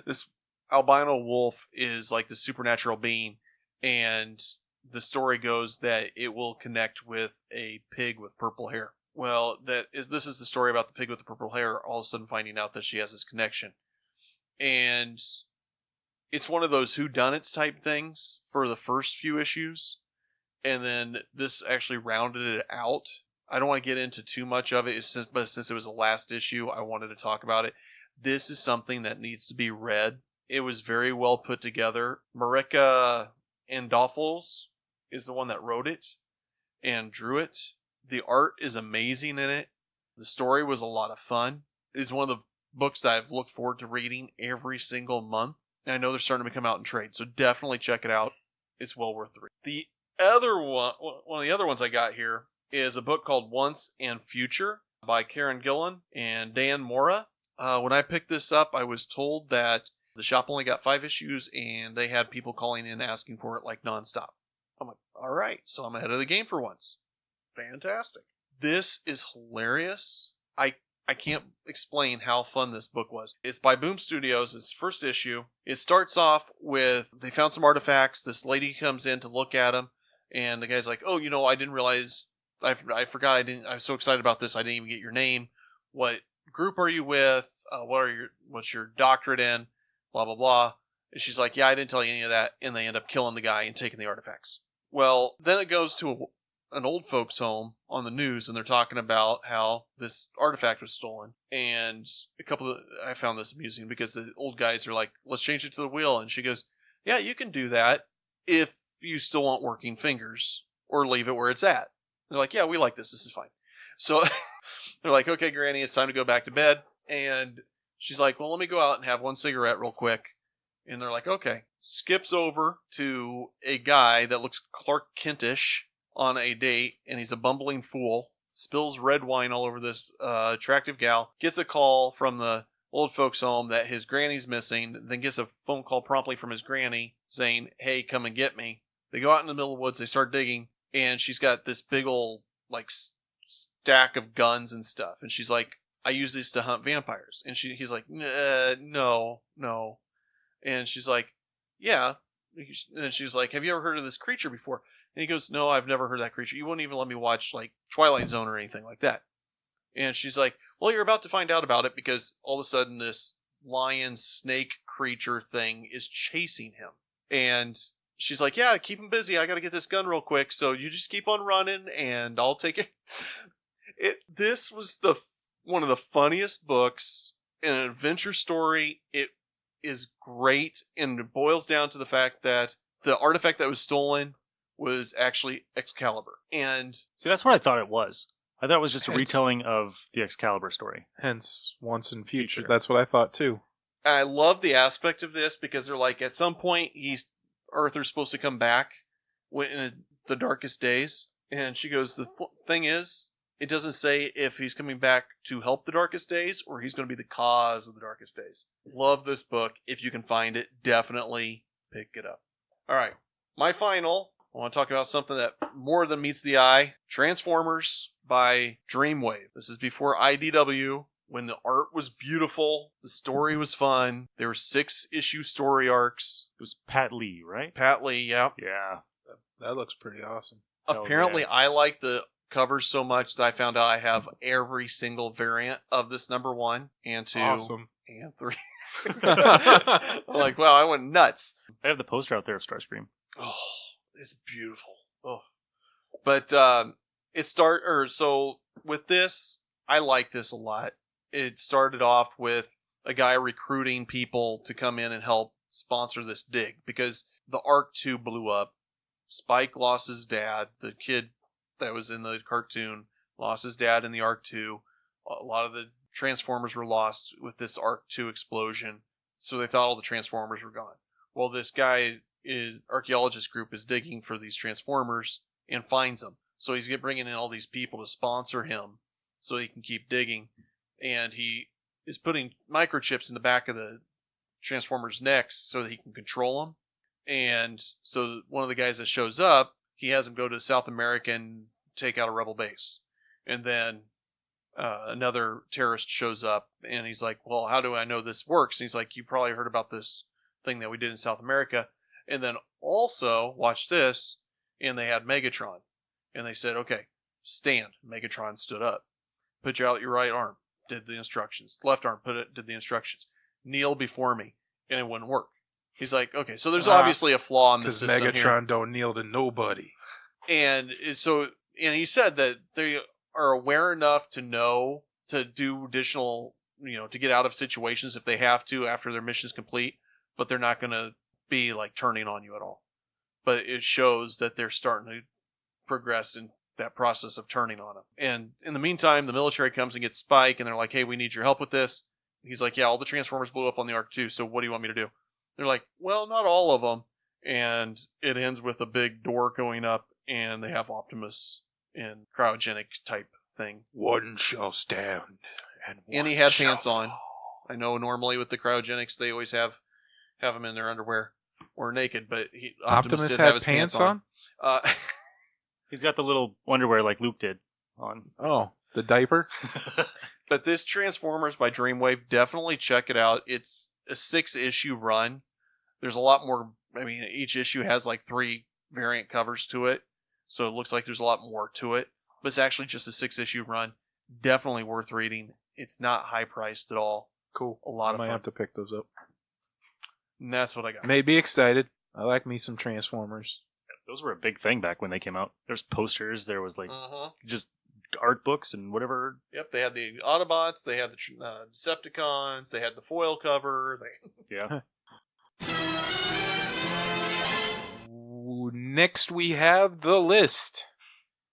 This albino wolf is like the supernatural being, and the story goes that it will connect with a pig with purple hair. Well, this is the story about the pig with the purple hair all of a sudden finding out that she has this connection. And it's one of those whodunits type things for the first few issues, and then this actually rounded it out. I don't want to get into too much of it, but since it was the last issue, I wanted to talk about it. This is something that needs to be read. It was very well put together. Marika Andolfos is the one that wrote it and drew it. The art is amazing in it. The story was a lot of fun. It's one of the books that I've looked forward to reading every single month. And I know they're starting to come out in trade, so definitely check it out. It's well worth the read. The other one of the other ones I got here is a book called Once and Future by Karen Gillan and Dan Mora. When I picked this up, I was told that the shop only got 5 issues, and they had people calling in asking for it like nonstop. I'm like, all right, so I'm ahead of the game for once. Fantastic. This is hilarious. I can't explain how fun this book was. It's by Boom Studios. It's first issue. It starts off with, they found some artifacts. This lady comes in to look at them, and the guy's like, oh, I didn't realize, I forgot, I was so excited about this, I didn't even get your name. What group are you with? What's your doctorate in? Blah, blah, blah. And she's like, yeah, I didn't tell you any of that. And they end up killing the guy and taking the artifacts. Well, then it goes to an old folks home on the news, and they're talking about how this artifact was stolen. And I found this amusing because the old guys are like, let's change it to the wheel. And she goes, yeah, you can do that if you still want working fingers, or leave it where it's at. They're like, yeah, we like this. This is fine. So they're like, okay, Granny, it's time to go back to bed. And she's like, well, let me go out and have one cigarette real quick. And they're like, okay. Skips over to a guy that looks Clark Kentish on a date, and he's a bumbling fool, spills red wine all over this attractive gal, gets a call from the old folks home that his granny's missing, then gets a phone call promptly from his granny saying, hey, come and get me. They go out in the middle of the woods, they start digging, and she's got this big old, like, stack of guns and stuff. And she's like, I use these to hunt vampires. And he's like, no. And she's like, yeah. And she's like, have you ever heard of this creature before? And he goes, no, I've never heard of that creature. You wouldn't even let me watch, like, Twilight Zone or anything like that. And she's like, well, you're about to find out about it because all of a sudden this lion snake creature thing is chasing him. And she's like, yeah, keep him busy. I got to get this gun real quick. So you just keep on running and I'll take it. This was one of the funniest books in an adventure story. It is great. And it boils down to the fact that the artifact that was stolen was actually Excalibur. And see, that's what I thought it was. I thought it was just a retelling of the Excalibur story. Hence, Once and Future. That's what I thought too. I love the aspect of this because they're like, at some point, Arthur's supposed to come back in the darkest days. And she goes, the thing is, it doesn't say if he's coming back to help the darkest days or he's going to be the cause of the darkest days. Love this book. If you can find it, definitely pick it up. All right. My final, I want to talk about something that more than meets the eye. Transformers by Dreamwave. This is before IDW, when the art was beautiful, the story was fun. There were 6-issue story arcs. It was Pat Lee, right? Pat Lee, yeah. Yeah. That looks pretty awesome. Apparently, I like the covers so much that I found out I have every single variant of this number 1 and 2 awesome. And 3. I'm like, wow, I went nuts. I have the poster out there of Starscream. Oh, it's beautiful. Oh, but so with this, I like this a lot. It started off with a guy recruiting people to come in and help sponsor this dig because the Arc 2 blew up. Spike lost his dad. The kid that was in the cartoon lost his dad in the Arc 2. A lot of the Transformers were lost with this Arc 2 explosion, so they thought all the Transformers were gone. Well, this guy, archaeologist group, is digging for these Transformers and finds them. So he's bringing in all these people to sponsor him so he can keep digging. And he is putting microchips in the back of the Transformers' necks so that he can control them. And so one of the guys that shows up, he has him go to South America and take out a rebel base. And then another terrorist shows up and he's like, well, how do I know this works? And he's like, you probably heard about this thing that we did in South America. And then also, watch this, and they had Megatron. And they said, okay, stand. Megatron stood up. Put out your right arm. Did the instructions. Left arm, did the instructions. Kneel before me. And it wouldn't work. He's like, okay, so there's obviously a flaw in the system here. Because Megatron don't kneel to nobody. And so, and he said that they are aware enough to know to do additional, to get out of situations if they have to after their mission's complete, but they're not going to be like turning on you at all. But it shows that they're starting to progress in that process of turning on him. And in the meantime, the military comes and gets Spike, and they're like, hey, we need your help with this. He's like, yeah, all the Transformers blew up on the Ark too, so what do you want me to do? They're like, well, not all of them. And it ends with a big door going up, and they have Optimus in cryogenic type thing. One shall stand, and he had shall pants on. fall. I know normally with the cryogenics, they always have them in their underwear or naked, but Optimus did had have his pants on. He's got the little underwear like Luke did on. Oh, the diaper? But this Transformers by Dreamwave, definitely check it out. It's a 6-issue run. There's a lot more. I mean, each issue has like 3 variant covers to it, so it looks like there's a lot more to it. But it's actually just a 6-issue run. Definitely worth reading. It's not high priced at all. Cool. A lot of fun. I might have to pick those up. And that's what I got. May be excited. I like me some Transformers. Those were a big thing back when they came out. There's posters. There was like just art books and whatever. Yep, they had the Autobots. They had the Decepticons. They had the foil cover. Yeah. Next we have the list.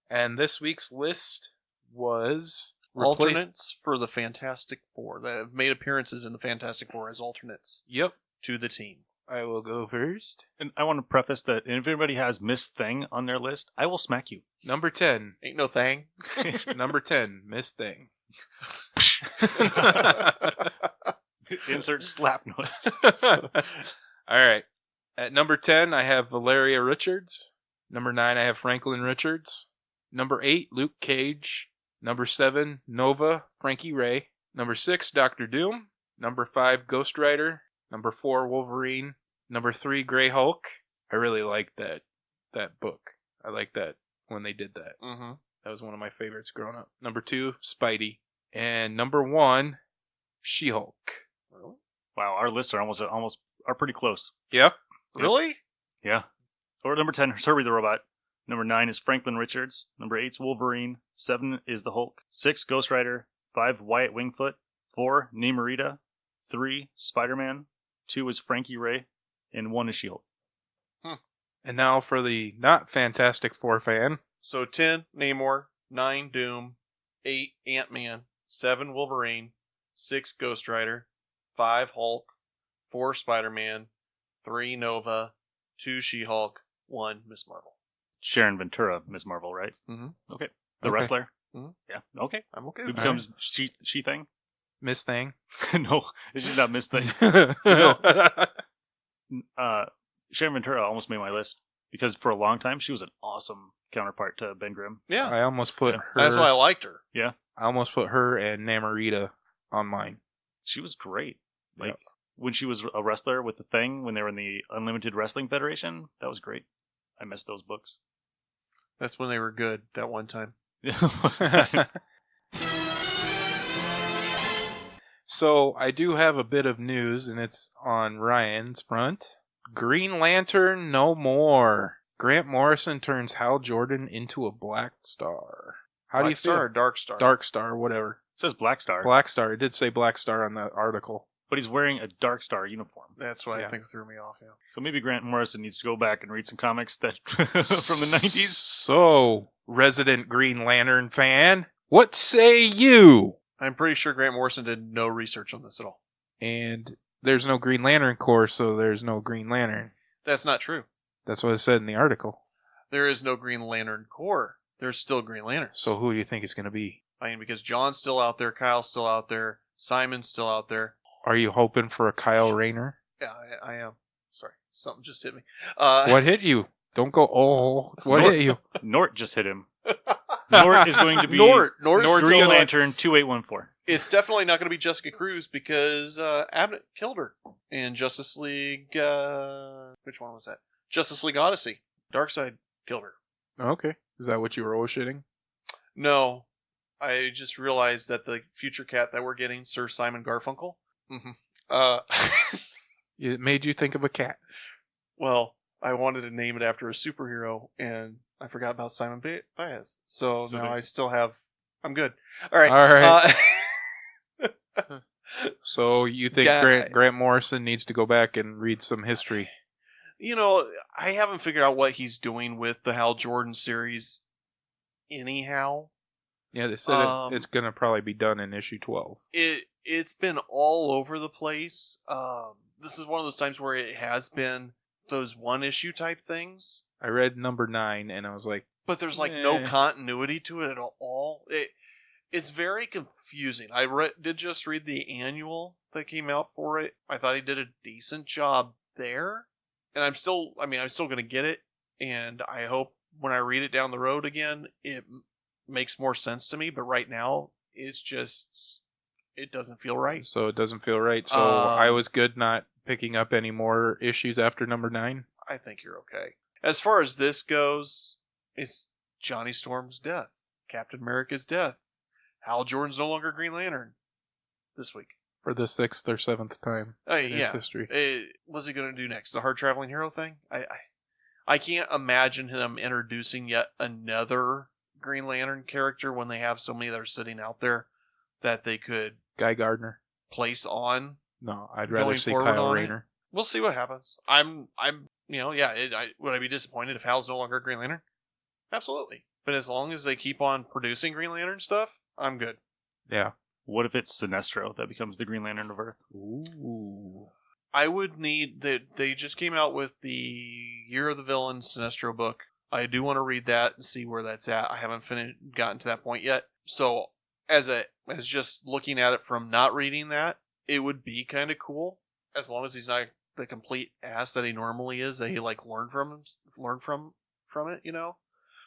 And this week's list was alternates for the Fantastic Four that have made appearances in the Fantastic Four as alternates. Yep. To the team. I will go first. And I want to preface that if anybody has Miss Thing on their list, I will smack you. Number 10. Ain't no thing. Number 10, Miss Thing. Insert slap noise. All right. At number 10, I have Valeria Richards. Number 9, I have Franklin Richards. Number 8, Luke Cage. Number 7, Nova, Frankie Ray. Number 6, Doctor Doom. Number 5, Ghost Rider. Number 4, Wolverine. Number 3, Grey Hulk. I really liked that book. I liked that when they did that. Mm-hmm. That was one of my favorites growing up. Number 2, Spidey. And number 1, She-Hulk. Wow, our lists are almost are pretty close. Yeah? Really? Yeah. Or number 10, Herbie the Robot. Number 9 is Franklin Richards. Number 8 is Wolverine. 7 is the Hulk. 6, Ghost Rider. 5, Wyatt Wingfoot. 4, Namorita. 3, Spider-Man. 2 is Frankie Ray. And 1 is She-Hulk. And now for the not Fantastic Four fan. So 10, Namor. 9, Doom. 8, Ant-Man. 7, Wolverine. 6, Ghost Rider. 5, Hulk. 4, Spider-Man. 3, Nova. 2, She-Hulk. 1, Miss Marvel. Sharon Ventura, Ms. Marvel, right? Mm-hmm. Okay. The Okay. wrestler? Mhm. Yeah. Okay. I'm okay Who with that. becomes she thing? Miss Thing. No, it's just not Miss Thing. Sharon Ventura almost made my list because for a long time she was an awesome counterpart to Ben Grimm. Yeah, I almost put Yeah. her. that's why I liked her. I almost put her and Namorita on mine. She was great. Like Yep. when she was a wrestler with the Thing, when they were in the Unlimited Wrestling Federation, that was great. I missed those books. That's when they were good that one time. So I do have a bit of news, and it's on Ryan's front. Green Lantern no more. Grant Morrison turns Hal Jordan into a Black Star. How do you Black feel? Star or Dark Star? Dark Star, whatever. It says Black Star, Black Star. It did say Black Star on the article. but he's wearing a Dark Star uniform. That's what Yeah. I think threw me off. Yeah. So maybe Grant Morrison needs to go back and read some comics that from the 90s. So, resident Green Lantern fan, what say you? I'm pretty sure Grant Morrison did no research on this at all. And there's no Green Lantern Corps, so there's no Green Lantern. That's not true. That's what it said in the article. There is no Green Lantern Corps. There's still Green Lanterns. So who do you think it's going to be? I mean, because John's still out there, Kyle's still out there, Simon's still out there. Are you hoping for a Kyle Rayner? Yeah, I am. Sorry, something just hit me. What hit you? Don't go, oh, what hit you? Nort just hit him. Nort is going to be Nort's Green gonna- Lantern 2814. It's definitely not going to be Jessica Cruz because Abnett killed her in Justice League. Which one was that? Justice League Odyssey. Darkseid killed her. Okay. Is that what you were shitting? No, I just realized that the future cat that we're getting, Sir Simon Garfunkel. Mm-hmm. It made you think of a cat. Well, I wanted to name it after a superhero, and I forgot about Simon Baez. So So now there- I still have. I'm good. All right. All right. Uh, So you think Yeah. Grant Morrison needs to go back and read some history? you know, I haven't figured out what he's doing with the Hal Jordan series. Anyhow, Yeah, they said it's going to probably be done in issue 12. it's been all over the place. This is one of those times where it has been those one issue type things, I read number 9 and I was like, but there's like no Eh. continuity to it at all. It's very confusing. I did just read the annual that came out for it. I thought he did a decent job there, and I'm still going to get it, and I hope when I read it down the road again, it makes more sense to me. But right now, it doesn't feel right. so it doesn't feel right. So I was good not picking up any more issues after number 9. I think you're okay. As far as this goes, it's Johnny Storm's death, Captain America's death. Hal Jordan's no longer Green Lantern this week. For the 6th or 7th time in his Yeah. history. What's he going to do next? The hard traveling hero thing? I can't imagine him introducing yet another Green Lantern character when they have so many that are sitting out there that they could Guy Gardner. place on. No, I'd rather Going see forward Kyle on it? Rayner. We'll see what happens. Would I be disappointed if Hal's no longer Green Lantern? Absolutely. But as long as they keep on producing Green Lantern stuff, I'm good. Yeah. What if it's Sinestro that becomes the Green Lantern of Earth? Ooh. I would need that. They just came out with the Year of the Villain Sinestro book. I do want to read that and see where that's at. I haven't gotten to that point yet. So as just looking at it from not reading that, it would be kind of cool as long as he's not the complete ass that he normally is. That he like learn from it, you know,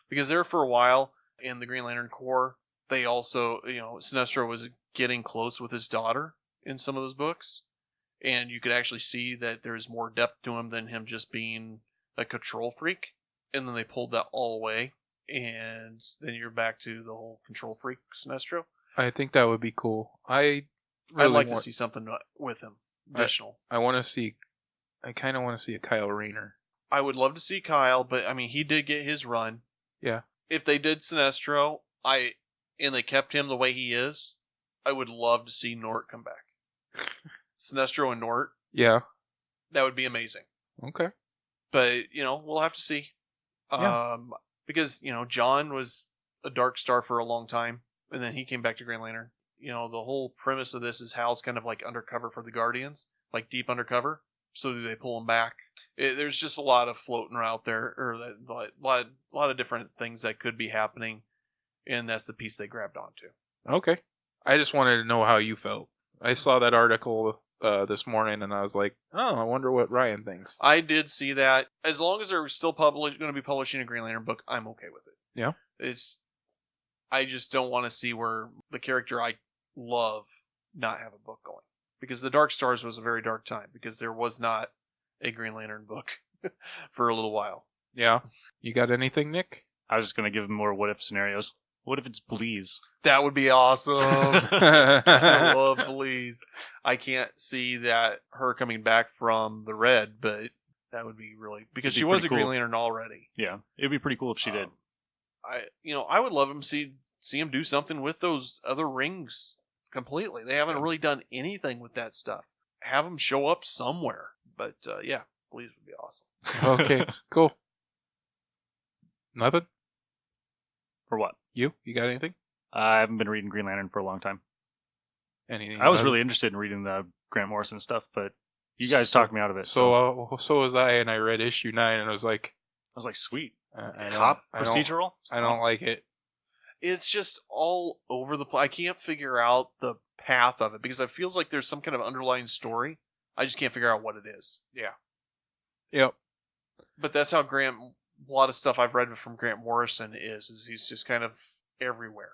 because there for a while in the Green Lantern Corps, they also, you know, Sinestro was getting close with his daughter in some of those books, and you could actually see that there's more depth to him than him just being a control freak. And then they pulled that all away, and then you're back to the whole control freak Sinestro. I think that would be cool. I'd like to see something with him additional. I kind of want to see a Kyle Rayner. I would love to see Kyle, but I mean, he did get his run. Yeah. If they did Sinestro, and they kept him the way he is, I would love to see Nort come back. Sinestro and Nort. Yeah. That would be amazing. Okay. But, you know, we'll have to see. Yeah. Because, you know, John was a Dark Star for a long time, and then he came back to Green Lantern. You know, the whole premise of this is Hal's kind of like undercover for the Guardians, like deep undercover. So do they pull him back? There's just a lot of floating out there, or a lot of different things that could be happening, and that's the piece they grabbed onto. Okay. I just wanted to know how you felt. I saw that article this morning, and I was like, oh, I wonder what Ryan thinks. I did see that. As long as they're still going to be publishing a Green Lantern book, I'm okay with it. Yeah. I just don't want to see where the character I love not have a book going. Because the Dark Stars was a very dark time, because there was not a Green Lantern book for a little while. Yeah. You got anything, Nick? I was just going to give him more what-if scenarios. What if it's Bleeze? That would be awesome. I love Bleeze. I can't see that her coming back from the red, but that would be really... Because she was a Green Lantern already. Yeah, it would be pretty cool if she did. I would love him see him do something with those other rings completely. They haven't really done anything with that stuff. Have them show up somewhere. But, yeah, Bleeze would be awesome. Okay, cool. Nothing? For what? You got anything? I haven't been reading Green Lantern for a long time. Anything? I was really interested in reading the Grant Morrison stuff, but you guys talked me out of it. So was I, and I read issue 9, and I was like, sweet. Cop procedural? I don't like it. It's just all over the place. I can't figure out the path of it, because it feels like there's some kind of underlying story. I just can't figure out what it is. Yeah. Yep. But that's how a lot of stuff I've read from Grant Morrison is he's just kind of everywhere.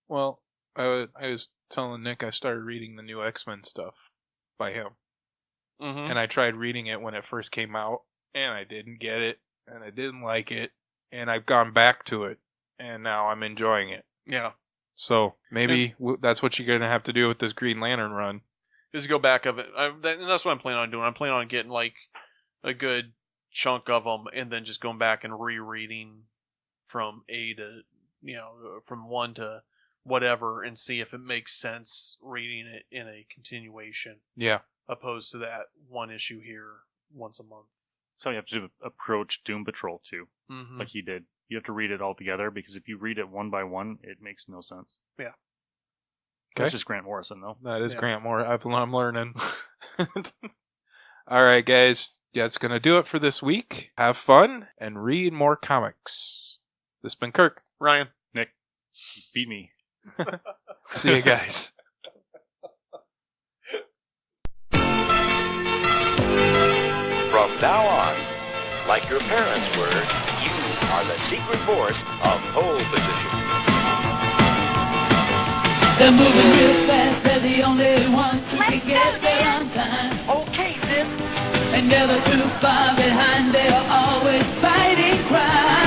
Well, I was telling Nick I started reading the new X-Men stuff by him. Mm-hmm. And I tried reading it when it first came out, and I didn't get it, and I didn't like it, and I've gone back to it, and now I'm enjoying it. Yeah. So maybe that's what you're going to have to do with this Green Lantern run. Is go back of it. That's what I'm planning on doing. I'm planning on getting like a good chunk of them, and then just going back and rereading from A to, from 1 to whatever, and see if it makes sense reading it in a continuation. Yeah. Opposed to that one issue here once a month. That's how you have to approach Doom Patrol too, mm-hmm. like he did. You have to read it all together, because if you read it one by one, it makes no sense. Yeah. That's just Grant Morrison, though. That is Grant Morrison. I'm learning. All right, guys. That's going to do it for this week. Have fun and read more comics. This has been Kirk. Ryan. Nick. You beat me. See you guys. From now on, like your parents were, you are the secret force of pole position. They're moving real fast, they're the only ones who can get there on time. Okay, sis. And never too far behind, they're always fighting crime.